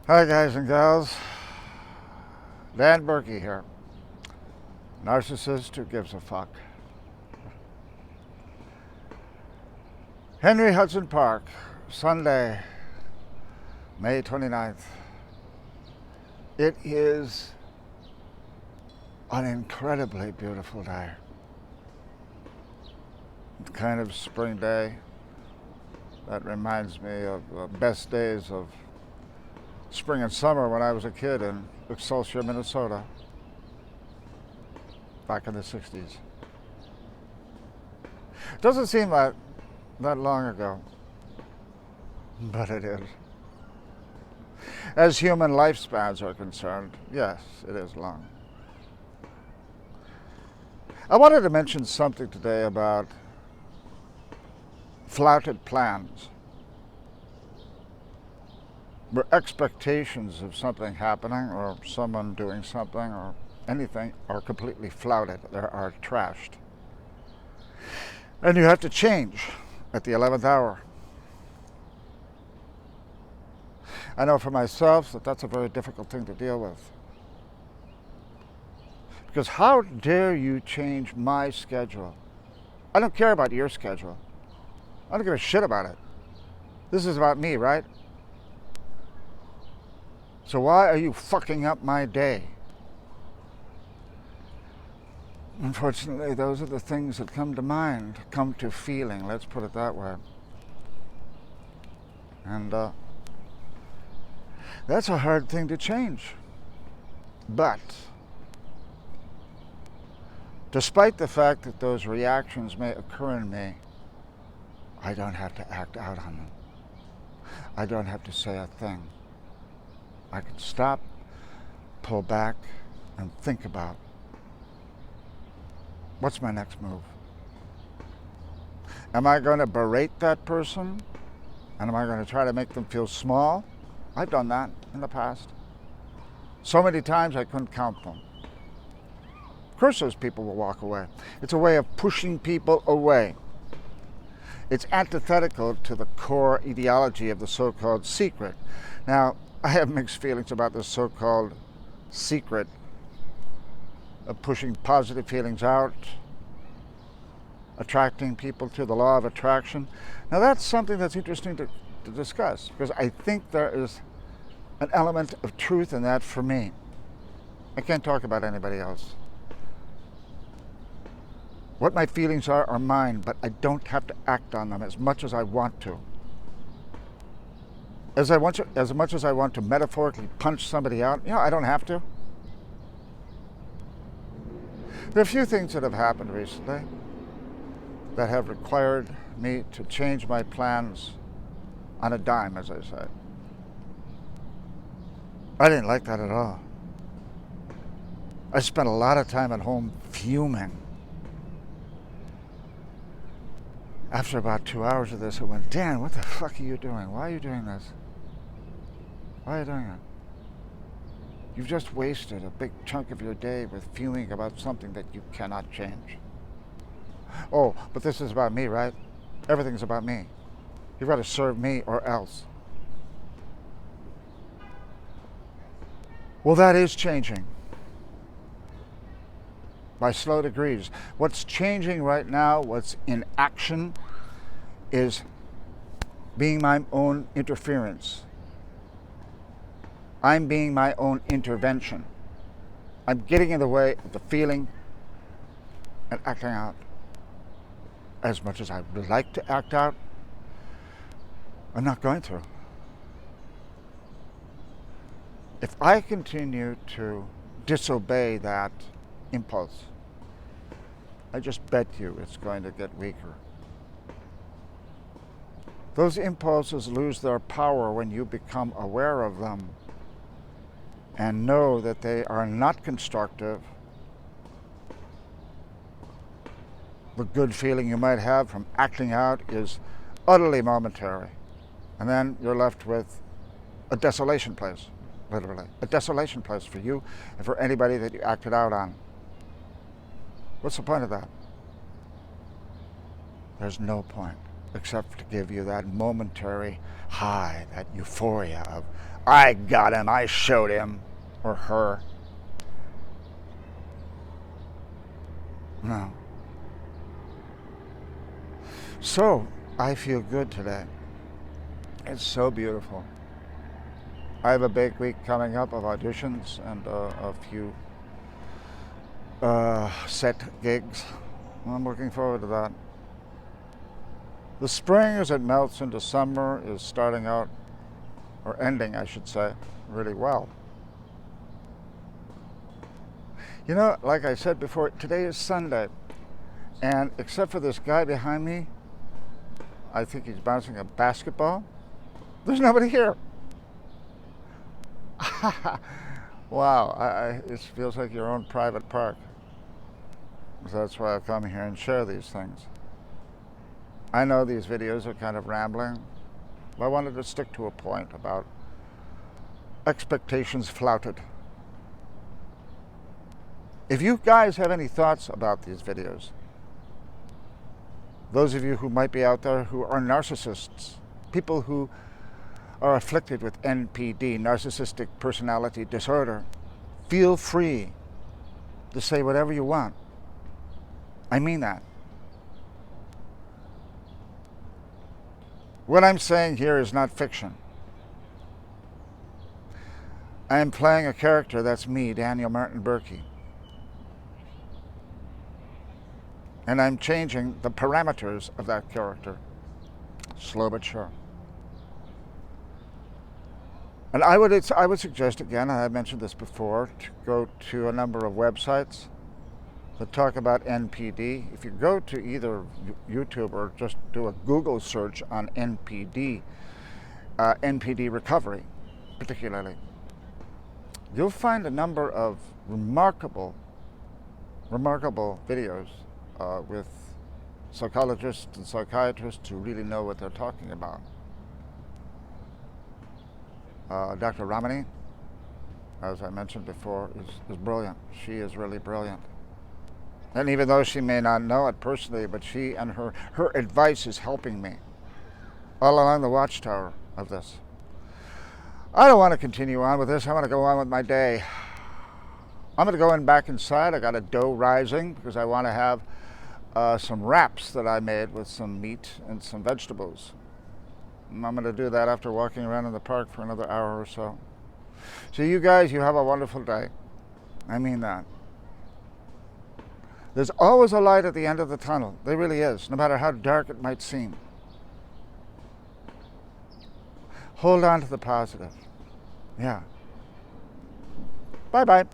Hi guys and gals, Dan Berkey here. Narcissist who gives a fuck. Henry Hudson Park, Sunday, May 29th. It is an incredibly beautiful day. It's kind of spring day that reminds me of the best days of spring and summer when I was a kid in Excelsior, Minnesota, back in the 60s. Doesn't seem like that long ago, but it is. As human lifespans are concerned, yes, it is long. I wanted to mention something today about flouted plans, where expectations of something happening or someone doing something or anything are completely flouted. They are trashed. And you have to change at the 11th hour. I know for myself that that's a very difficult thing to deal with. Because how dare you change my schedule? I don't care about your schedule. I don't give a shit about it. This is about me, right? So why are you fucking up my day? Unfortunately, those are the things that come to mind, come to feeling, let's put it that way. And that's a hard thing to change. But despite the fact that those reactions may occur in me, I don't have to act out on them. I don't have to say a thing. I can stop, pull back, and think about what's my next move. Am I going to berate that person? And am I going to try to make them feel small? I've done that in the past. So many times I couldn't count them. Of course those people will walk away. It's a way of pushing people away. It's antithetical to the core ideology of the so-called secret. Now, I have mixed feelings about this so-called secret of pushing positive feelings out, attracting people to the law of attraction. Now that's something that's interesting to discuss, because I think there is an element of truth in that for me. I can't talk about anybody else. What my feelings are mine, but I don't have to act on them as much as I want to. As much as I want to metaphorically punch somebody out, I don't have to. There are a few things that have happened recently that have required me to change my plans on a dime, as I say. I didn't like that at all. I spent a lot of time at home fuming. After about 2 hours of this, I went, Dan, what the fuck are you doing? Why are you doing this? Why are you doing it? You've just wasted a big chunk of your day with fuming about something that you cannot change. Oh, but this is about me, right? Everything's about me. You've got to serve me or else. Well, that is changing by slow degrees. What's changing right now, what's in action, is being my own interference. I'm being my own intervention. I'm getting in the way of the feeling and acting out. As much as I would like to act out, I'm not going to. If I continue to disobey that impulse, I just bet you it's going to get weaker. Those impulses lose their power when you become aware of them and know that they are not constructive. The good feeling you might have from acting out is utterly momentary. And then you're left with a desolation place, literally. A desolation place for you and for anybody that you acted out on. What's the point of that? There's no point. except to give you that momentary high, that euphoria of, I got him, I showed him, or her. No. So, I feel good today. It's so beautiful. I have a big week coming up of auditions and a few set gigs. I'm looking forward to that. The spring, as it melts into summer, is starting out, or ending, I should say, really well. You know, like I said before, today is Sunday, and except for this guy behind me, I think he's bouncing a basketball, there's nobody here. Wow, it feels like your own private park. So that's why I come here and share these things. I know these videos are kind of rambling, but I wanted to stick to a point about expectations flouted. If you guys have any thoughts about these videos, those of you who might be out there who are narcissists, people who are afflicted with NPD, narcissistic personality disorder, feel free to say whatever you want. I mean that. What I'm saying here is not fiction. I am playing a character that's me, Daniel Martin Berkey. And I'm changing the parameters of that character, slow but sure. And I would suggest, again, and I've mentioned this before, to go to a number of websites that talk about NPD. If you go to either YouTube or just do a Google search on NPD, NPD recovery particularly, you'll find a number of remarkable videos with psychologists and psychiatrists who really know what they're talking about. Dr. Ramani, as I mentioned before, is brilliant. She is really brilliant. And even though she may not know it personally, but she and her advice is helping me all along the watchtower of this. I don't want to continue on with this. I want to go on with my day. I'm going to go back inside. I got a dough rising because I want to have some wraps that I made with some meat and some vegetables. And I'm going to do that after walking around in the park for another hour or so. So you guys, you have a wonderful day. I mean that. There's always a light at the end of the tunnel. There really is, no matter how dark it might seem. Hold on to the positive. Yeah. Bye-bye.